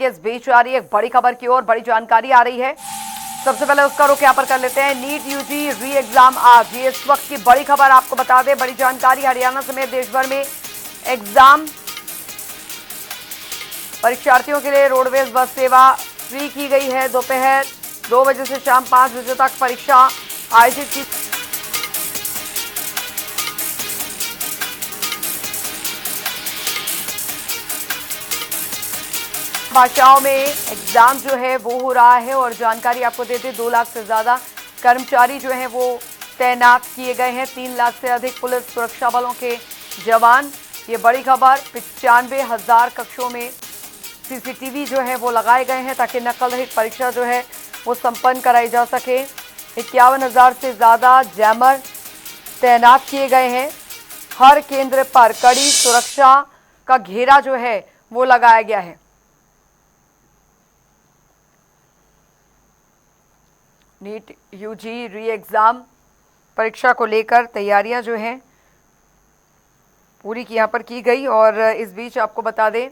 इस बीच आ रही एक बड़ी खबर की ओर बड़ी जानकारी आ रही है। सबसे पहले उसका रुख यहाँ पर कर लेते हैं। नीट यूजी री एग्जाम आज, ये इस वक्त की बड़ी खबर आपको बता दें। बड़ी जानकारी, हरियाणा समेत देश भर में एग्जाम परीक्षार्थियों के लिए रोडवेज बस सेवा फ्री की गई है। दोपहर 2 बजे से शाम 5 बजे तक परीक्षा आयोजित की भाषाओं में एग्जाम जो है वो हो रहा है। और जानकारी आपको देते 2 लाख से ज्यादा कर्मचारी जो हैं वो तैनात किए गए हैं। 3 लाख से अधिक पुलिस सुरक्षा बलों के जवान। ये बड़ी खबर। 95,000 कक्षों में सीसीटीवी जो है वो लगाए गए हैं ताकि नकल रहित परीक्षा जो है वो संपन्न कराई जा सके। 51,000 से ज्यादा जैमर तैनात किए गए हैं। हर केंद्र पर कड़ी सुरक्षा का घेरा जो है वो लगाया गया है। नीट यूजी री एग्जाम परीक्षा को लेकर तैयारियां जो हैं पूरी की यहाँ पर की गई। और इस बीच आपको बता दें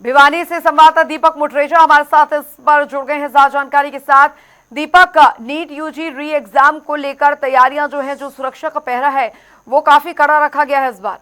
भिवानी से संवाददाता दीपक मुटरेजा हमारे साथ इस पर जुड़ गए हैं ज्यादा जानकारी के साथ। दीपक, नीट यूजी री एग्जाम को लेकर तैयारियां जो हैं, जो सुरक्षा का पहरा है वो काफी कड़ा रखा गया है इस बार।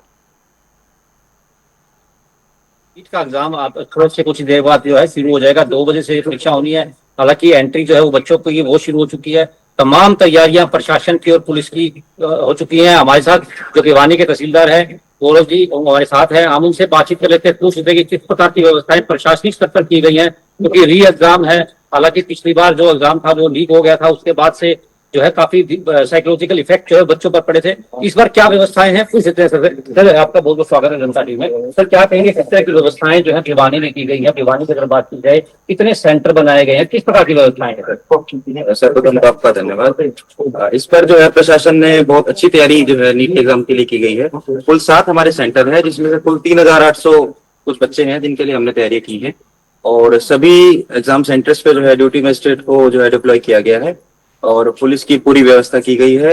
नीट का एग्जाम आप थोड़ा से कुछ देर बाद जो है शुरू हो जाएगा। 2 बजे से परीक्षा होनी है। हालांकि एंट्री जो है वो बच्चों की वो शुरू हो चुकी है। तमाम तैयारियां प्रशासन की और पुलिस की हो चुकी हैं। हमारे साथ जो भिवानी के तहसीलदार हैं गौरव जी हमारे साथ हैं, हम उनसे बातचीत कर लेते हैं, पूछ लेते हैं कि किस प्रकार की व्यवस्थाएं प्रशासनिक स्तर पर की गई हैं, क्योंकि री एग्जाम है। हालांकि पिछली बार जो एग्जाम था वो लीक हो गया था, उसके बाद से जो है काफी साइकोलॉजिकल इफेक्ट जो है बच्चों पर पड़े थे। इस बार क्या व्यवस्थाएं हैं पूछ लेते हैं सर। आपका बहुत बहुत स्वागत है जनता टीवी में। सर क्या कहेंगे किस तरह की व्यवस्थाएं जो है भिवानी में की गई है? भिवानी की अगर बात की जाए कितने सेंटर बनाए गए हैं, किस प्रकार की व्यवस्थाएं हैं? सर तो आपका धन्यवाद। इस पर जो है प्रशासन ने बहुत अच्छी तैयारी जो है नीट एग्जाम के लिए की गई है। कुल 7 हमारे सेंटर है, जिसमें से कुल 3,800 कुछ बच्चे हैं जिनके लिए हमने तैयारी की है। और सभी एग्जाम सेंटर्स पे जो है ड्यूटी मजिस्ट्रेट को जो है डिप्लॉय किया गया है और पुलिस की पूरी व्यवस्था की गई है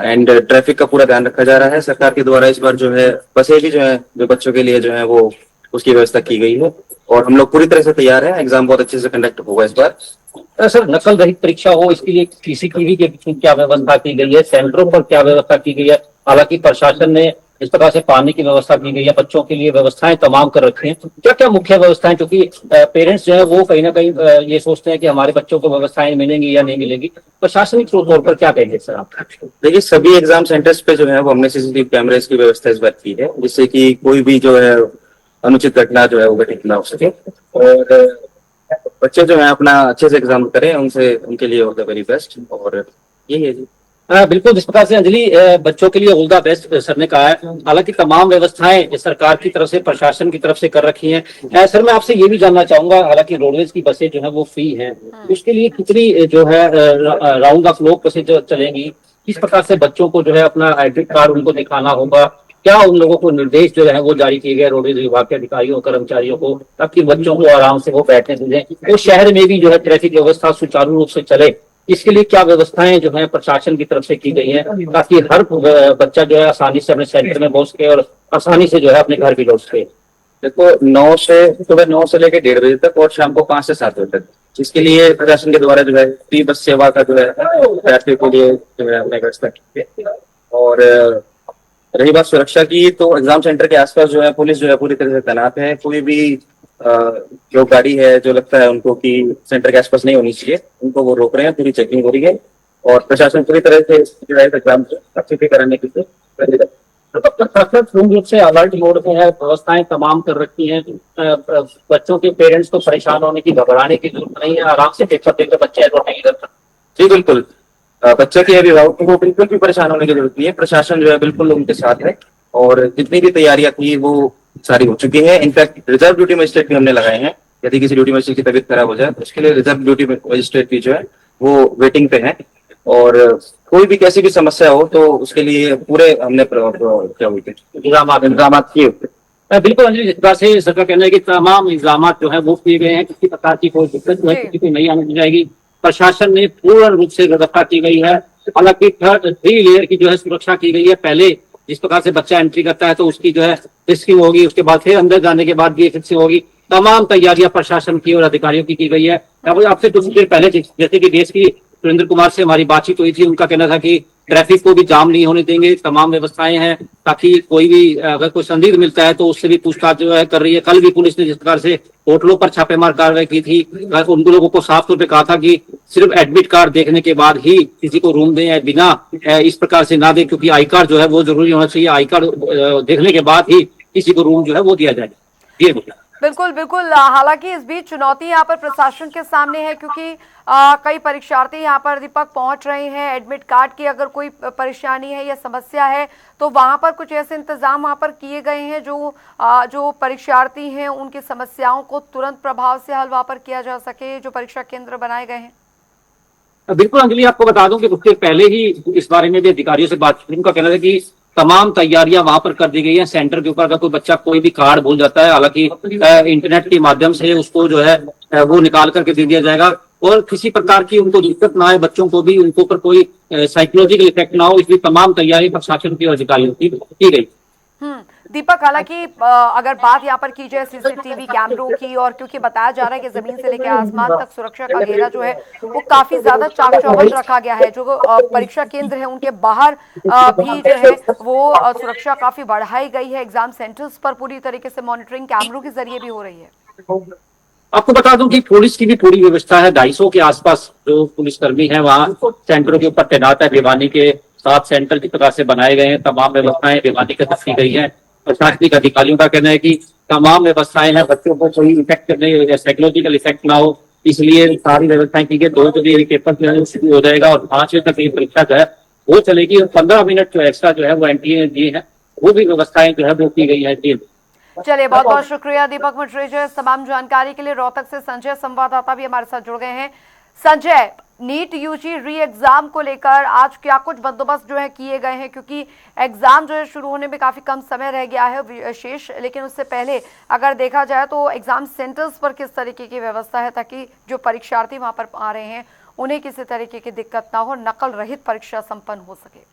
एंड ट्रैफिक का पूरा ध्यान रखा जा रहा है। सरकार के द्वारा इस बार जो है बसें भी जो है जो बच्चों के लिए जो है वो उसकी व्यवस्था की गई है और हम लोग पूरी तरह से तैयार हैं। एग्जाम बहुत अच्छे से कंडक्ट होगा इस बार। सर नकल रहित परीक्षा हो इसके लिए सीसीटीवी के क्या व्यवस्था की गई है? सेंटरों पर क्या व्यवस्था की गई है? हालांकि प्रशासन ने इस प्रकार से पानी की व्यवस्था की गई है, बच्चों के लिए व्यवस्थाएं तमाम कर रखी हैं। क्या क्या मुख्य व्यवस्थाएं, क्योंकि पेरेंट्स जो है वो कहीं ना कहीं ये सोचते हैं कि हमारे बच्चों को व्यवस्थाएं मिलेंगी या नहीं मिलेंगी, प्रशासनिक तौर पर क्या कहेंगे सर आप? देखिए सभी एग्जाम सेंटर्स पे जो है वो हमने सीसीटीवी कैमरेज की व्यवस्था इस बार की है, जिससे कि कोई भी जो है अनुचित घटना जो है वो घटित ना हो सके और बच्चे जो है अपना अच्छे से एग्जाम करें, उनसे उनके लिए ऑल द वेरी बेस्ट। और यही है जी। बिल्कुल, जिस प्रकार से अंजलि बच्चों के लिए ऑल द बेस्ट सर ने कहा है। हालांकि तमाम व्यवस्थाएं सरकार की तरफ से प्रशासन की तरफ से कर रखी हैं। सर मैं आपसे ये भी जानना चाहूंगा, हालांकि रोडवेज की बसें जो है वो फ्री हैं, उसके लिए कितनी जो है राउंड द क्लॉक बसें जो चलेंगी, किस प्रकार से बच्चों को जो है अपना एडमिट कार्ड उनको दिखाना होगा, क्या उन लोगों को निर्देश जो है वो जारी किए गए रोडवेज विभाग के अधिकारियों कर्मचारियों को, ताकि बच्चों को आराम से वो बैठने दें, तो शहर में भी जो है ट्रैफिक व्यवस्था सुचारू रूप से चले, इसके लिए क्या व्यवस्थाएं जो है प्रशासन की तरफ से की गई हैं, ताकि हर बच्चा जो है आसानी से अपने सेंटर में पहुंच सके और आसानी से जो है अपने घर भी लौट सके? देखो सुबह 9 से लेकर 1:30 बजे तक और शाम को 5 से 7 बजे तक, इसके लिए प्रशासन के द्वारा जो है फ्री बस सेवा का जो है यात्रियों के लिए जो है हमने व्यवस्था की है। और रही बात सुरक्षा की, तो एग्जाम सेंटर के आसपास जो है पुलिस जो है पूरी तरह से तैनात है। कोई भी जो गाड़ी है जो लगता है उनको कि सेंटर के आसपास नहीं होनी चाहिए, उनको वो रोक रहे हैं, पूरी चेकिंग हो रही है और प्रशासन पूरी तरह से जो है एग्जाम अच्छे कराने की पूर्ण रूप से अलर्ट मोड पे है, व्यवस्थाएं तमाम कर रखी हैं। बच्चों के पेरेंट्स को परेशान होने की, घबराने की जरूरत नहीं है, आराम से पेपर देकर बच्चे एडमिट नहीं करते। जी बिल्कुल, बच्चे के अभिभावकों को बिल्कुल भी परेशान होने की जरूरत नहीं है। प्रशासन जो है बिल्कुल उनके साथ है और जितनी भी तैयारियां थी वो सारी हो चुकी है। इनफैक्ट रिजर्व ड्यूटी मजिस्ट्रेट भी हमने लगाए हैं, यदि किसी ड्यूटी मजिस्ट्रेट की तबीयत खराब हो जाए तो उसके लिए रिजर्व ड्यूटी मजिस्ट्रेट भी जो है वो वेटिंग पे है और कोई भी कैसी भी समस्या हो तो उसके लिए पूरे हमने इंतजाम किए हुए। बिल्कुल अंजलि, जिस प्रकार से सरकार कहना है कि तमाम इंतजाम जो है वो किए गए हैं, किसी प्रकार की कोई दिक्कत जो है किसी को नहीं आने जाएगी। प्रशासन ने पूर्ण रूप से व्यवस्था की गई है। हालांकि 3 लेयर की जो है सुरक्षा की गई है। पहले जिस प्रकार से बच्चा एंट्री करता है तो उसकी जो है फिक्सिंग होगी, उसके बाद फिर अंदर जाने के बाद भी फिक्सिंग होगी। तमाम तैयारियां प्रशासन की और अधिकारियों की गई है। आपसे कुछ देर पहले जैसे कि डीएसपी सुरेंद्र कुमार से हमारी बातचीत हुई थी, उनका कहना था कि ट्रैफिक को भी जाम नहीं होने देंगे, तमाम व्यवस्थाएं हैं ताकि कोई भी अगर कोई संदिग्ध मिलता है तो उससे भी पूछताछ जो है कर रही है। कल भी पुलिस ने जिस प्रकार से होटलों पर छापेमार कार्रवाई की थी, उन लोगों को साफ तौर पे कहा था कि सिर्फ एडमिट कार्ड देखने के बाद ही किसी को रूम दें, या बिना इस प्रकार से ना दें, क्योंकि आई कार्ड जो है वो जरूरी होना चाहिए। आई कार्ड देखने के बाद ही किसी को रूम जो है वो दिया जाएगा। ये बिल्कुल बिल्कुल। हालांकि इस बीच चुनौती यहाँ पर प्रशासन के सामने है, क्योंकि कई परीक्षार्थी यहाँ पर दीपक पहुंच रहे हैं। एडमिट कार्ड की अगर कोई परेशानी है या समस्या है तो वहाँ पर कुछ ऐसे इंतजाम वहाँ पर किए गए हैं जो परीक्षार्थी हैं उनकी समस्याओं को तुरंत प्रभाव से हल वहाँ पर किया जा सके, जो परीक्षा केंद्र बनाए गए हैं। बिल्कुल अंजलि, आपको बता दूं कि उसके पहले ही इस बारे में भी अधिकारियों से बात की, उनका कहना था कि तमाम तैयारियां वहां पर कर दी गई हैं। सेंटर के ऊपर अगर कोई बच्चा कोई भी कार्ड भूल जाता है, हालांकि इंटरनेट के माध्यम से उसको जो है वो निकाल करके दे दिया जाएगा, और किसी प्रकार की उनको दिक्कत ना आए, बच्चों को भी उनको ऊपर कोई साइकोलॉजिकल इफेक्ट ना हो, इसलिए तमाम तैयारी प्रशासन की और अधिकारियों की गई। दीपक, हालांकि अगर बात यहाँ पर की जाए सीसीटीवी कैमरों की, और क्योंकि बताया जा रहा है कि जमीन से लेकर आसमान तक सुरक्षा का घेरा जो है वो काफी ज्यादा चाक चौबंद रखा गया है। जो परीक्षा केंद्र है उनके बाहर भी जो है वो सुरक्षा काफी बढ़ाई गई है। एग्जाम सेंटर्स पर पूरी तरीके से मॉनिटरिंग कैमरों के जरिए भी हो रही है। आपको बता दूं कि पुलिस की भी पूरी व्यवस्था है। 250 के आसपास जो पुलिसकर्मी है वहाँ सेंटरों के ऊपर तैनात है। भिवानी के 7 सेंटर किस प्रकार से बनाए गए हैं, तमाम व्यवस्थाएं भिवानी के रखी गई है। प्रशासनिक अधिकारियों का कहना है कि तमाम व्यवस्थाएं हैं, बच्चों को कोई इफेक्ट नहीं, साइकोलॉजिकल इफेक्ट ना हो, इसलिए सारी व्यवस्थाएं की गई। 2 बजे पेपर जो है शुरू हो जाएगा और 5 बजे तक ये परीक्षा जो है वो चलेगी। 15 मिनट जो एक्स्ट्रा जो है वो एनटीए दिए हैं, वो भी व्यवस्थाएं जो है वो की गई है। चलिए, बहुत बहुत शुक्रिया दीपक मटरेजा तमाम जानकारी के लिए। रोहतक से संजय संवाददाता भी हमारे साथ जुड़ गए हैं। Sanjay, NEET UG re exam को लेकर आज क्या कुछ बंदोबस्त जो है किए गए हैं, क्योंकि एग्जाम जो है शुरू होने में काफी कम समय रह गया है शेष, लेकिन उससे पहले अगर देखा जाए तो एग्जाम सेंटर्स पर किस तरीके की व्यवस्था है ताकि जो परीक्षार्थी वहां पर आ रहे हैं उन्हें किसी तरीके की दिक्कत ना हो, नकल रहित परीक्षा संपन्न हो सके।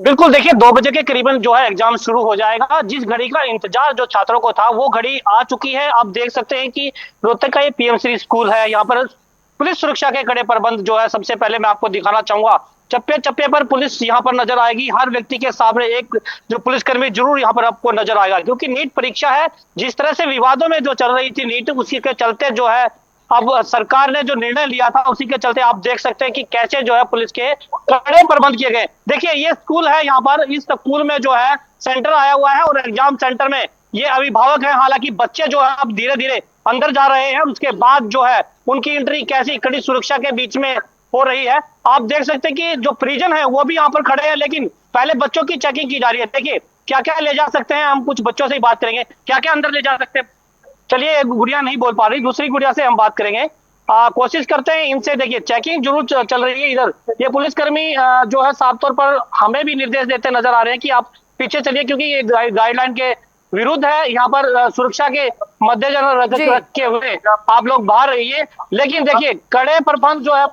बिल्कुल, देखिए 2 बजे के करीबन जो है एग्जाम शुरू हो जाएगा। जिस घड़ी का इंतजार जो छात्रों को था वो घड़ी आ चुकी है। आप देख सकते हैं कि रोहतक का ये पीएमसी स्कूल है, यहाँ पर पुलिस सुरक्षा के कड़े प्रबंध जो है सबसे पहले मैं आपको दिखाना चाहूंगा। चप्पे चप्पे पर पुलिस यहाँ पर नजर आएगी। हर व्यक्ति के सामने एक जो पुलिसकर्मी जरूर यहाँ पर आपको नजर आएगा, क्योंकि नीट परीक्षा है। जिस तरह से विवादों में जो चल रही थी नीट, उसी के चलते जो है अब सरकार ने जो निर्णय लिया था उसी के चलते आप देख सकते हैं कि कैसे जो है पुलिस के कड़े प्रबंध किए गए। देखिए ये स्कूल है, यहाँ पर इस स्कूल में जो है सेंटर आया हुआ है और एग्जाम सेंटर में ये अभिभावक है। हालांकि बच्चे जो है अब धीरे धीरे अंदर जा रहे हैं, उसके बाद जो है उनकी एंट्री कैसी कड़ी सुरक्षा के बीच में हो रही है। आप देख सकते हैं कि जो परिजन है वो भी यहाँ पर खड़े हैं, लेकिन पहले बच्चों की चेकिंग की जा रही है। देखिए क्या क्या ले जा सकते हैं, हम कुछ बच्चों से ही बात करेंगे क्या क्या अंदर ले जा सकते हैं। चलिए, एक गुड़िया नहीं बोल पा रही, दूसरी गुड़िया से हम बात करेंगे। कोशिश करते हैं इनसे। देखिए चेकिंग जरूर चल रही है इधर। ये पुलिसकर्मी जो है साफ तौर पर हमें भी निर्देश देते नजर आ रहे हैं कि आप पीछे चलिए, क्योंकि ये गाइडलाइन के विरुद्ध है। यहाँ पर सुरक्षा के मद्देनजर रखे हुए आप लोग बाहर रहिए। लेकिन देखिए कड़े प्रबंध जो है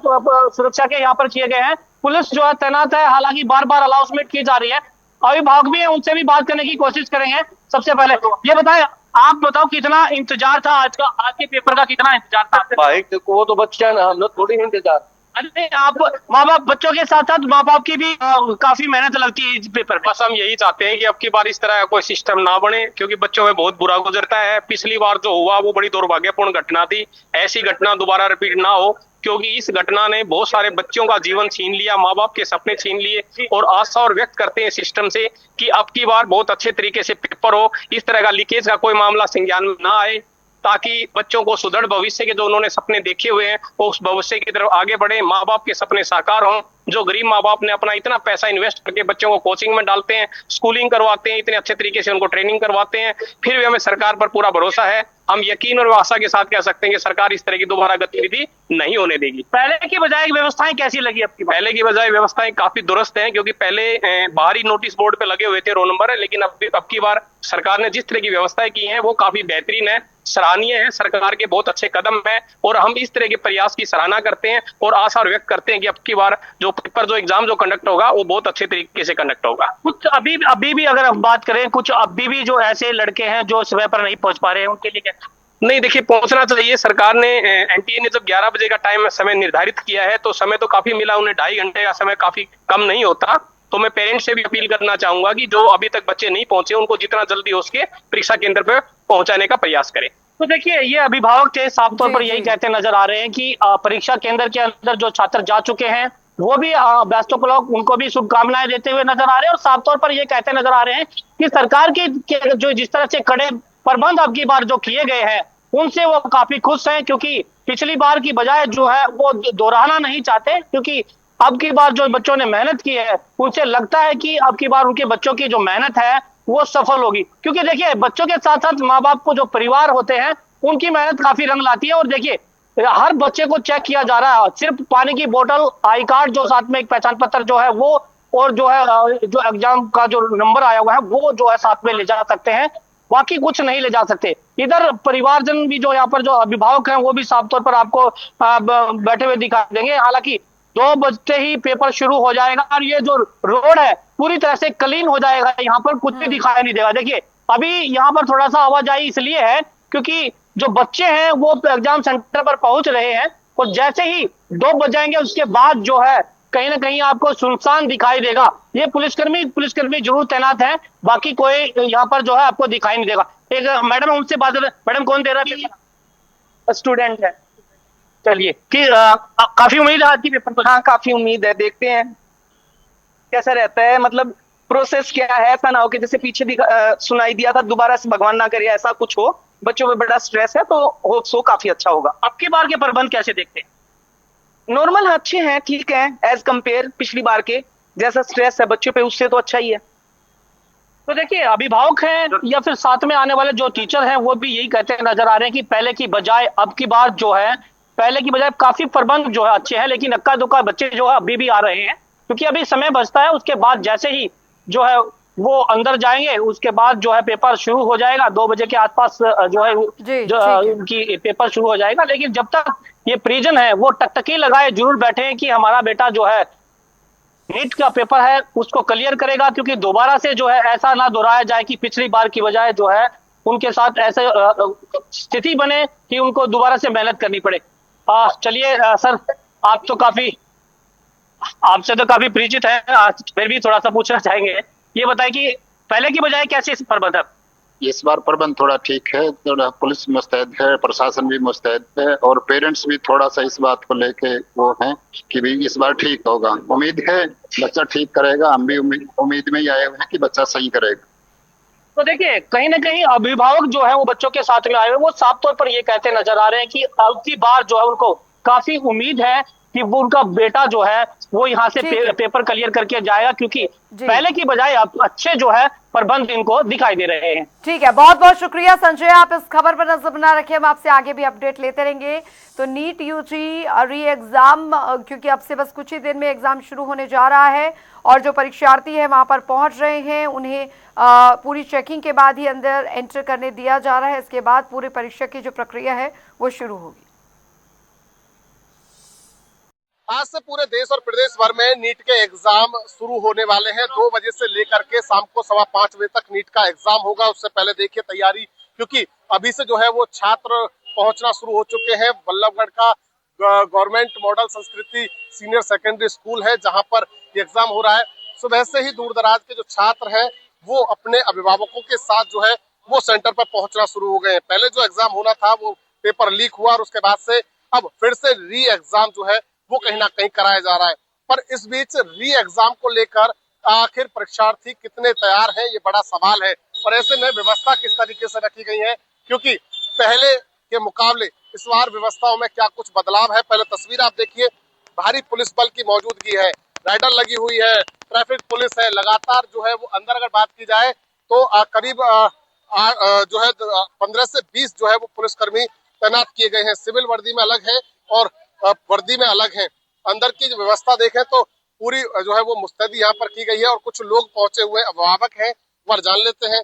सुरक्षा के यहाँ पर किए गए हैं। पुलिस जो है तैनात है, हालांकि बार बार अनाउंसमेंट की जा रही है। अभिभावक भी है, उनसे भी बात करने की कोशिश करेंगे। सबसे पहले ये बताएं, आप बताओ कितना इंतजार था आज के पेपर का, कितना इंतजार था? भाई देखो वो तो बच्चा ना, हम लोग थोड़ी इंतजार। अरे आप माँ बाप, बच्चों के साथ साथ माँ बाप की भी काफी मेहनत लगती है इस पेपर में। बस हम यही चाहते हैं कि अब की बार इस तरह का कोई सिस्टम ना बने, क्योंकि बच्चों में बहुत बुरा गुजरता है। पिछली बार जो हुआ वो बड़ी दुर्भाग्यपूर्ण घटना थी। ऐसी घटना दोबारा रिपीट ना हो, क्योंकि इस घटना ने बहुत सारे बच्चों का जीवन छीन लिया, माँ बाप के सपने छीन लिए। और आशा और व्यक्त करते हैं सिस्टम से कि अब की बार बहुत अच्छे तरीके से पेपर हो, इस तरह का लीकेज का कोई मामला संज्ञान में ना आए, ताकि बच्चों को सुदृढ़ भविष्य के जो उन्होंने सपने देखे हुए हैं वो उस भविष्य की तरफ आगे बढ़े, माँ बाप के सपने साकार हों। जो गरीब माँ बाप ने अपना इतना पैसा इन्वेस्ट करके बच्चों को कोचिंग में डालते हैं, स्कूलिंग करवाते हैं, इतने अच्छे तरीके से उनको ट्रेनिंग करवाते हैं, फिर भी हमें सरकार पर पूरा भरोसा है। हम यकीन और आशा के साथ कह सकते हैं कि सरकार इस तरह की दोबारा गतिविधि नहीं होने देगी। पहले की बजाय व्यवस्थाएं कैसी लगी आपकी? पहले की बजाय व्यवस्थाएं काफी दुरुस्त हैं, क्योंकि पहले बाहरी नोटिस बोर्ड पे लगे हुए थे रोल नंबर, लेकिन अब की बार सरकार ने जिस तरह की व्यवस्थाएं की हैं वो काफी बेहतरीन है, सराहनीय है। सरकार के बहुत अच्छे कदम है और हम इस तरह के प्रयास की सराहना करते हैं और आशा व्यक्त करते हैं कि अब की बार जो पेपर जो एग्जाम जो कंडक्ट होगा वो बहुत अच्छे तरीके से कंडक्ट होगा। कुछ अभी भी अगर हम बात करें, कुछ अभी भी जो ऐसे लड़के हैं जो समय पर नहीं पहुंच पा रहे हैं, उनके लिए क्या? नहीं, देखिए पहुंचना चाहिए। सरकार ने एनटीए ने जब 11 बजे का टाइम समय निर्धारित किया है तो समय तो काफी मिला उन्हें, 2.5 घंटे का समय काफी कम नहीं होता। तो मैं पेरेंट्स से भी अपील करना चाहूंगा कि जो अभी तक बच्चे नहीं पहुंचे उनको जितना जल्दी हो सके परीक्षा केंद्र पर पहुंचाने का प्रयास करें। तो देखिए, ये अभिभावक थे साफ तौर पर जी, यही जी। कहते नजर आ रहे हैं कि परीक्षा केंद्र के अंदर जो छात्र जा चुके हैं वो भी बेस्ट ऑफ लक, उनको भी शुभकामनाएं देते हुए नजर आ रहे हैं और साफ तौर पर ये कहते नजर आ रहे हैं कि सरकार के जो जिस तरह से कड़े प्रबंध अब की बार जो किए गए हैं उनसे वो काफी खुश हैं, क्योंकि पिछली बार की बजाय जो है वो दोहराना नहीं चाहते, क्योंकि अब की बार जो बच्चों ने मेहनत की है उनसे लगता है कि अब की बार उनके बच्चों की जो मेहनत है वो सफल होगी। क्योंकि देखिए, बच्चों के साथ साथ माँ बाप को जो परिवार होते हैं उनकी मेहनत काफी रंग लाती है। और देखिए, हर बच्चे को चेक किया जा रहा है, सिर्फ पानी की बोतल, आई कार्ड, जो साथ में एक पहचान पत्र जो है वो, और जो है जो एग्जाम का जो नंबर आया हुआ है वो जो है साथ में ले जा सकते हैं, बाकी कुछ नहीं ले जा सकते। इधर परिवारजन भी जो यहाँ पर जो अभिभावक हैं वो भी साफ तौर पर आपको बैठे हुए दिखाई देंगे। हालांकि 2 बजते ही पेपर शुरू हो जाएगा और ये जो रोड है पूरी तरह से क्लीन हो जाएगा, यहाँ पर कुछ भी दिखाई नहीं देगा। देखिए, अभी यहाँ पर थोड़ा सा आवाजाही इसलिए है क्योंकि जो बच्चे हैं वो एग्जाम सेंटर पर पहुंच रहे हैं, और जैसे ही 2 बज जाएंगे उसके बाद जो है कहीं ना कहीं आपको सुनसान दिखाई देगा। ये पुलिसकर्मी जरूर तैनात है, बाकी कोई यहाँ पर जो है आपको दिखाई नहीं देगा। एक मैडम, उनसे बात कर, मैडम कौन दे रहा है? स्टूडेंट है। चलिए कि काफी उम्मीद है आज की पेपर पर। हाँ, काफी उम्मीद है, देखते हैं कैसा रहता है। मतलब प्रोसेस क्या है, ऐसा ना हो कि जैसे पीछे सुनाई दिया था, दोबारा से भगवान ना करे ऐसा कुछ हो। बच्चों में बड़ा स्ट्रेस है, तो होप सो काफी अच्छा होगा। अब की बार के प्रबंध कैसे देखते हैं? नॉर्मल अच्छे हैं, ठीक है, एज कंपेयर पिछली बार के जैसा स्ट्रेस है बच्चों पे उससे तो अच्छा ही है। तो देखिए, अभिभावक हैं या फिर साथ में आने वाले जो टीचर हैं वो भी यही कहते नजर आ रहे हैं कि पहले की बजाय अब की बार जो है, पहले की बजाय काफी प्रबंध जो है अच्छे हैं, लेकिन अक्का दुक्का बच्चे जो है अभी भी आ रहे हैं, क्योंकि अभी समय बचता है। उसके बाद जैसे ही जो है वो अंदर जाएंगे उसके बाद जो है पेपर शुरू हो जाएगा। 2 बजे के आसपास जो है उनकी पेपर शुरू हो जाएगा। लेकिन जब तक ये परिजन है वो टकटकी लगाए जरूर बैठे हैं कि हमारा बेटा जो है नीट का पेपर है उसको क्लियर करेगा, क्योंकि दोबारा से जो है ऐसा ना दोहराया जाए कि पिछली बार की बजाय जो है उनके साथ ऐसे स्थिति बने कि उनको दोबारा से मेहनत करनी पड़े। चलिए सर, आपसे तो काफी परिचित है, फिर भी थोड़ा सा पूछना चाहेंगे। ये बताएं कि पहले की बजाय कैसे प्रबंध है? इस बार प्रबंध थोड़ा ठीक है, थोड़ा पुलिस मुस्तैद है, प्रशासन भी मुस्तैद है और पेरेंट्स भी थोड़ा सा इस बात को लेके वो हैं कि भी इस बार ठीक होगा। उम्मीद है बच्चा ठीक करेगा, हम भी उम्मीद में ही आए हुए हैं कि बच्चा सही करेगा। तो देखिए, कहीं ना कहीं अभिभावक जो है वो बच्चों के साथ में आए हुए वो साफ तौर पर ये कहते नजर आ रहे हैं कि अब की बार जो है उनको काफी उम्मीद है कि वो उनका बेटा जो है वो यहाँ से पेपर क्लियर करके जाएगा, क्योंकि पहले की बजाय अब अच्छे जो है प्रबंध इनको दिखाई दे रहे हैं। ठीक है, बहुत बहुत शुक्रिया संजय, आप इस खबर पर नजर बना रखें, हम आपसे आगे भी अपडेट लेते रहेंगे। तो नीट यूजी री एग्जाम, क्योंकि अब से बस कुछ ही दिन में एग्जाम शुरू होने जा रहा है और जो परीक्षार्थी है वहां पर पहुंच रहे हैं उन्हें पूरी चेकिंग के बाद ही अंदर एंटर करने दिया जा रहा है। इसके बाद पूरी परीक्षा की जो प्रक्रिया है वो शुरू होगी। आज से पूरे देश और प्रदेश भर में नीट के एग्जाम शुरू होने वाले हैं। 2 बजे से लेकर के शाम को 5:15 बजे तक नीट का एग्जाम होगा। उससे पहले देखिए तैयारी, क्योंकि अभी से जो है वो छात्र पहुंचना शुरू हो चुके हैं। बल्लभगढ़ का गवर्नमेंट मॉडल संस्कृति सीनियर सेकेंडरी स्कूल है जहां पर एग्जाम हो रहा है। सुबह से ही दूर दराज के जो छात्र हैं वो अपने अभिभावकों के साथ जो है वो सेंटर पर पहुंचना शुरू हो गए हैं। पहले जो एग्जाम होना था वो पेपर लीक हुआ और उसके बाद से अब फिर से री एग्जाम जो है वो कहीं ना कहीं कराया जा रहा है। पर इस बीच री एग्जाम को लेकर आखिर परीक्षार्थी कितने तैयार हैं ये बड़ा सवाल है। और ऐसे में व्यवस्था किस तरीके से रखी गई है, क्योंकि पहले के मुकाबले इस बार व्यवस्थाओं में क्या कुछ बदलाव है। पहले तस्वीर आप देखिए, भारी पुलिस बल की मौजूदगी है, राइडर लगी हुई है, ट्रैफिक पुलिस है लगातार जो है वो। अंदर अगर बात की जाए तो करीब जो है 15 से 20 जो है वो पुलिसकर्मी तैनात किए गए हैं। सिविल वर्दी में अलग है और वर्दी में अलग है। अंदर की जो व्यवस्था देखें तो पूरी जो है वो मुस्तैदी यहाँ पर की गई है और कुछ लोग पहुंचे हुए अभिभावक हैं, वह जान लेते हैं।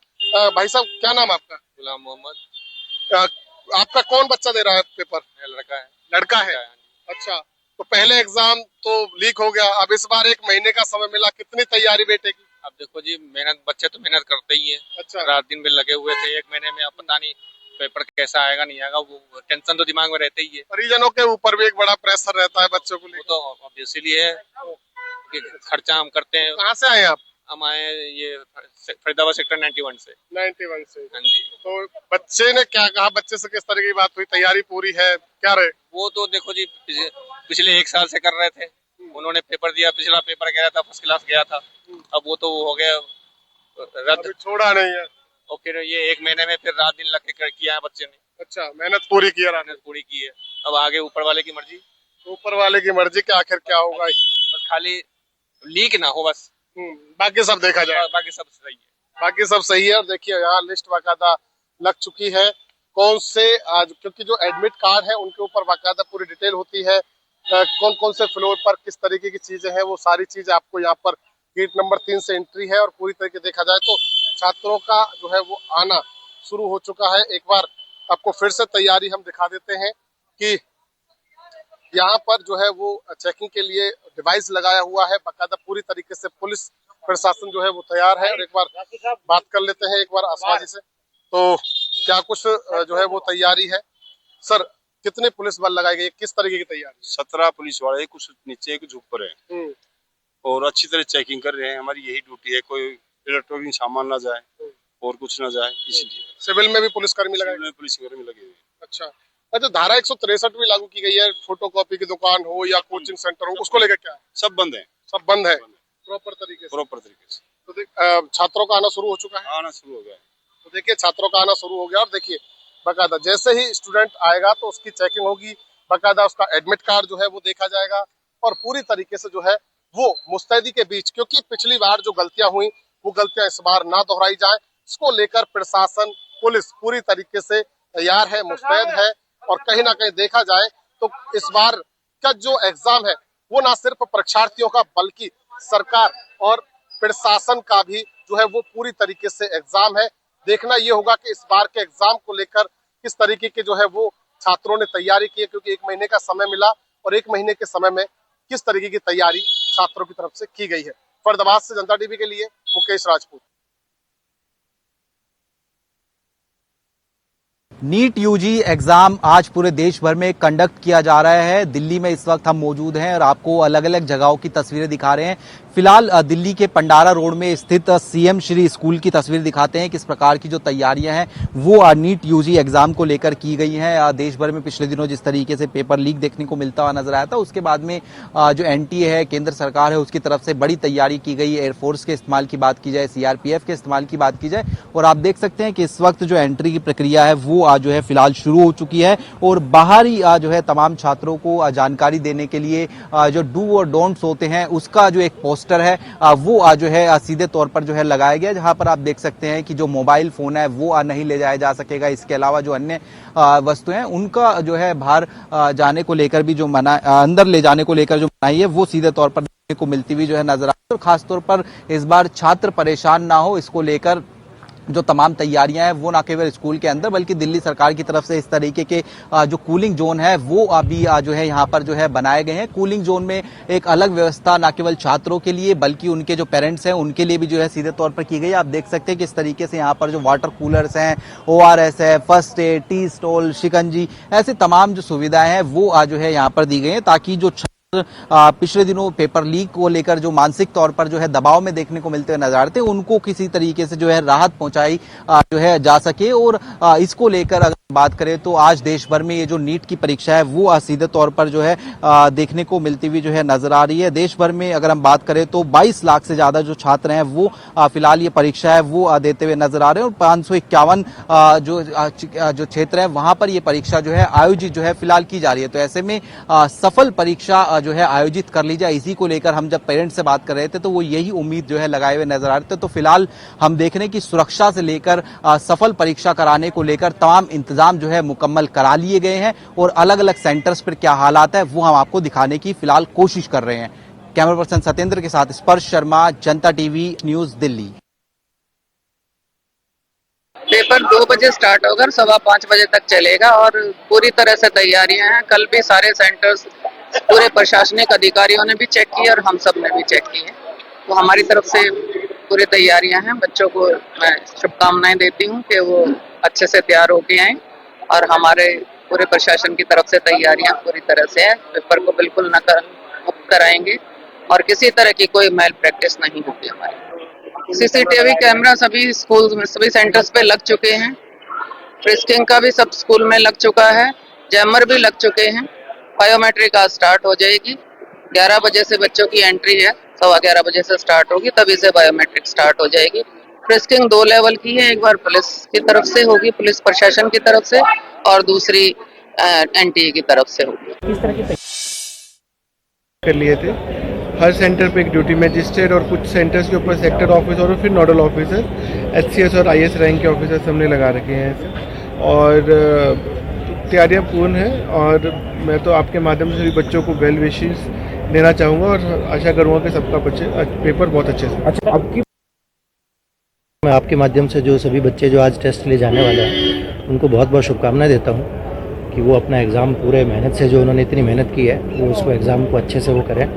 भाई साहब, क्या नाम आपका? गुलाम मोहम्मद। आपका कौन बच्चा दे रहा है पेपर? लड़का है। लड़का है, अच्छा। तो तो पहले एग्जाम तो लीक हो गया, अब इस बार 1 महीने का समय मिला, कितनी तैयारी बेटे की? अब देखो जी, मेहनत बच्चे तो मेहनत करते ही है। अच्छा, रात दिन में लगे हुए थे 1 महीने में। अब पता नहीं पेपर कैसा आएगा नहीं आएगा, वो टेंशन तो दिमाग में रहते ही है। परिजनों के ऊपर भी एक बड़ा प्रेशर रहता है बच्चों को वो लेकर। तो ऑब्वियसली है कि खर्चा हम करते हैं। कहाँ से आए आप? हम आए ये फरीदाबाद सेक्टर 91 से। 91 से। हाँ जी। तो बच्चे ने क्या कहा, बच्चे से किस तरह की बात हुई, तैयारी पूरी है क्या रहे? वो तो देखो जी, पिछले 1 साल से कर रहे थे। उन्होंने पेपर दिया, पिछला पेपर गया था, फर्स्ट क्लास गया था। अब वो तो हो गया रद्द, अभी छोड़ा नहीं है। और फिर ये 1 महीने में फिर रात दिन लग के किया है बच्चे ने। अच्छा, मेहनत पूरी की है, मेहनत पूरी की है। अब आगे ऊपर वाले की मर्जी। ऊपर वाले की मर्जी के आखिर क्या होगा। बस खाली लीक ना हो बस। बाकी सब देखा जाए। बाकी सब सही है। बाकी सब सही है। और देखिए यहाँ लिस्ट बाकायदा लग चुकी है, कौन से आज, क्योंकि जो एडमिट कार्ड है उनके ऊपर बाकायदा पूरी डिटेल होती है, कौन कौन से फ्लोर पर किस तरीके की चीजें हैं, वो सारी चीजें आपको यहाँ पर गेट नंबर 3 से एंट्री है। और पूरी तरीके देखा जाए तो छात्रों का जो है वो आना शुरू हो चुका है। एक बार आपको फिर से तैयारी हम दिखा देते हैं कि यहाँ पर जो है वो चेकिंग के लिए डिवाइस लगाया हुआ है, बाकायदा पूरी तरीके से पुलिस प्रशासन जो है वो तैयार है। और एक बार बात कर लेते हैं एक बार आसमा जी से, तो क्या कुछ जो है वो तैयारी है? सर, कितने पुलिस बल लगाए गए, किस तरीके की तैयारी? 17 पुलिस वाले, कुछ नीचे कुछ ऊपर है, और अच्छी तरह चेकिंग कर रहे हैं। हमारी यही ड्यूटी है, कोई इलेक्ट्रॉनिक सामान ना जाए और कुछ ना जाए, इसलिए। सिविल में भी पुलिसकर्मी लगाए? पुलिसकर्मी लगे हुए। अच्छा, अच्छा, धारा 163 भी लागू की गई है, फोटोकॉपी की दुकान हो या कोचिंग सेंटर हो, उसको लेकर क्या है? सब बंद है। सब बंद है प्रॉपर तरीके से। तो छात्रों का आना शुरू हो चुका है? आना शुरू हो गया है। तो देखिए छात्रों का आना शुरू हो गया। और देखिए बाकायदा जैसे ही स्टूडेंट आएगा तो उसकी चेकिंग होगी, बाकायदा उसका एडमिट कार्ड जो है वो देखा जाएगा। और पूरी तरीके से जो है वो मुस्तैदी के बीच, क्योंकि पिछली बार जो गलतियां हुई वो गलतियां इस बार ना दोहराई जाए, इसको लेकर प्रशासन, पुलिस पूरी तरीके से तैयार है, मुस्तैद है। और कहीं ना कहीं देखा जाए तो इस बार का जो एग्जाम है वो ना सिर्फ परीक्षार्थियों का बल्कि सरकार और प्रशासन का भी जो है वो पूरी तरीके से एग्जाम है। देखना ये होगा कि इस बार के एग्जाम को लेकर किस तरीके के जो है वो छात्रों ने तैयारी की है, क्योंकि 1 महीने का समय मिला और 1 महीने के समय में किस तरीके की तैयारी छात्रों की तरफ से की गई है। फरीदाबाद से जनता टीवी के लिए Mukesh Rajput. NEET UG exam आज पूरे देश भर में कंडक्ट किया जा रहा है। दिल्ली में इस वक्त हम मौजूद हैं और आपको अलग अलग जगहों की तस्वीरें दिखा रहे हैं। फिलहाल दिल्ली के पंडारा रोड में स्थित सीएम श्री स्कूल की तस्वीर दिखाते हैं। किस प्रकार की जो तैयारियां हैं वो नीट यूजी एग्जाम को लेकर की गई हैं। देश भर में पिछले दिनों जिस तरीके से पेपर लीक देखने को मिलता हुआ नजर आया था, उसके बाद में जो एनटीए है, केंद्र सरकार है, उसकी तरफ से बड़ी तैयारी की गई। एयरफोर्स के इस्तेमाल की बात की जाए, सीआरपीएफ के इस्तेमाल की बात की जाए, और आप देख सकते हैं कि इस वक्त जो एंट्री की प्रक्रिया है वो जो है फिलहाल शुरू हो चुकी है। और बाहर ही जो है तमाम छात्रों को जानकारी देने के लिए जो डू और डोंट्स होते हैं उसका जो एक पोस्टर है वो जो है सीधे तौर पर जो है लगाया गया, जहां पर आप देख सकते हैं कि जो मोबाइल फोन है वो नहीं ले जाया जा सकेगा। इसके अलावा जो अन्य वस्तुएं हैं उनका जो है बाहर जाने को लेकर भी जो मना, अंदर ले जाने को लेकर जो मनाही है वो सीधे तौर पर देखने को मिलती हुई जो है नजर आ रही है। और खासतौर पर इस बार छात्र परेशान ना हो, इसको लेकर जो तमाम तैयारियां हैं वो ना केवल स्कूल के अंदर बल्कि दिल्ली सरकार की तरफ से इस तरीके के जो कूलिंग जोन है वो अभी जो है यहाँ पर जो है बनाए गए हैं। कूलिंग जोन में एक अलग व्यवस्था ना केवल छात्रों के लिए बल्कि उनके जो पेरेंट्स हैं उनके लिए भी जो है सीधे तौर पर की गई है। आप देख सकते हैं कि इस तरीके से यहाँ पर जो वाटर कूलर्स हैं, ORS है, फर्स्ट एड, टी स्टॉल, शिकंजी, ऐसे तमाम जो सुविधाएं हैं वो जो है यहाँ पर दी गई है, ताकि जो पिछले दिनों पेपर लीक को लेकर जो मानसिक तौर पर जो है दबाव में देखने को मिलते हुए नजर आते हैं उनको किसी तरीके से जो है राहत पहुंचाई जो है जा सके। और इसको लेकर अगर बात करें तो आज देश भर में ये जो नीट की परीक्षा है वो सीधे तौर पर जो है देखने को मिलती हुई जो है नजर आ रही है। देश भर में अगर हम बात करें तो 22 लाख से ज्यादा जो छात्र हैं वो फिलहाल ये परीक्षा है वो देते हुए नजर आ रहे हैं। और 551 जो क्षेत्र है वहां पर ये परीक्षा जो है आयोजित जो है फिलहाल की जा रही है। तो ऐसे में सफल परीक्षा जो है आयोजित कर ली जाए, इसी को लेकर हम जब पेरेंट्स से बात कर रहे थे तो वो यही उम्मीद जो है लगाए हुए नजर आ रहे थे। तो फिलहाल हम देख रहे हैं कि सुरक्षा से लेकर सफल परीक्षा कराने को लेकर तमाम इंतजाम जो है मुकम्मल करा लिए गए हैं और अलग अलग सेंटर्स पर क्या हालात है वो हम आपको दिखाने की फिलहाल कोशिश कर रहे हैं। कैमरा पर्सन सत्येंद्र के साथ स्पर्श शर्मा, जनता टीवी न्यूज, दिल्ली। पेपर 2 बजे स्टार्ट होगा और 5:15 बजे तक चलेगा और पूरी तरह से तैयारियां हैं। कल भी सारे सेंटर्स पूरे प्रशासनिक अधिकारियों ने भी चेक की और हम सब ने भी चेक की है। तो हमारी तरफ से पूरी तैयारियां हैं। बच्चों को मैं शुभकामनाएं देती हूं कि वो अच्छे से तैयार होके आए और हमारे पूरे प्रशासन की तरफ से तैयारियां पूरी तरह से है। पेपर को बिल्कुल नकल मुक्त कराएंगे और किसी तरह की कोई मैल प्रैक्टिस नहीं होगी हमारी। सीसीटीवी कैमरा सभी स्कूल में, सभी सेंटर्स पे लग चुके हैं। फ्रिस्किंग का भी सब स्कूल में लग चुका है। जैमर भी लग चुके हैं। बायोमेट्रिक आज स्टार्ट हो जाएगी। 11 बजे से बच्चों की एंट्री है, 11:15 बजे से स्टार्ट होगी, तभी से बायोमेट्रिक स्टार्ट हो जाएगी। फ्रिस्किंग 2 लेवल की है, एक बार पुलिस की तरफ से होगी, पुलिस प्रशासन की तरफ से, और दूसरी एनटीए की तरफ से होगी। किस तरह की कर लिए थे हर सेंटर पे एक ड्यूटी मजिस्ट्रेट और कुछ सेंटर्स के ऊपर सेक्टर ऑफिसर और फिर नोडल ऑफिसर, एचसीएस और आईएएस रैंक के ऑफिसर्स हमने लगा रखे हैं और तैयारियां पूर्ण हैं। और मैं तो आपके माध्यम से सभी बच्चों को वेल विशेस देना चाहूँगा और आशा करूँगा कि सबका पेपर बहुत अच्छे से। अच्छा, मैं आपके माध्यम से जो सभी बच्चे जो आज टेस्ट ले जाने वाले हैं उनको बहुत बहुत शुभकामनाएं देता हूँ कि वो अपना एग्ज़ाम पूरे मेहनत से, जो उन्होंने इतनी मेहनत की है, वो उसको एग्ज़ाम को अच्छे से वो करें।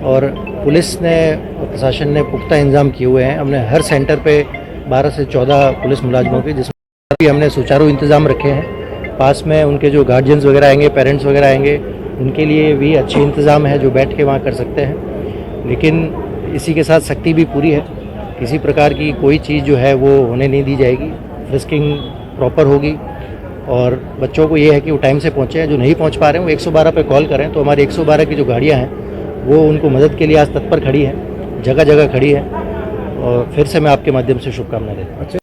और पुलिस ने और प्रशासन ने पुख्ता इंतजाम किए हुए हैं। हमने हर सेंटर पे 12 से 14 पुलिस मुलाजमों के, जिसमें भी हमने सुचारू इंतज़ाम रखे हैं। पास में उनके जो गार्जियंस वगैरह आएंगे, पेरेंट्स वगैरह आएंगे, उनके लिए भी अच्छे इंतज़ाम है जो बैठ के वहाँ कर सकते हैं। लेकिन इसी के साथ सख्ती भी पूरी है। किसी प्रकार की कोई चीज़ जो है वो होने नहीं दी जाएगी। फ्रिस्किंग प्रॉपर होगी और बच्चों को ये है कि वो टाइम से पहुँचे। जो नहीं पहुँच पा रहे हैं वो 112 पे कॉल करें। तो हमारी 112 की जो गाड़ियाँ हैं वो उनको मदद के लिए आज तत्पर खड़ी हैं, जगह जगह खड़ी है। और फिर से मैं आपके माध्यम से शुभकामनाएं देता हूँ।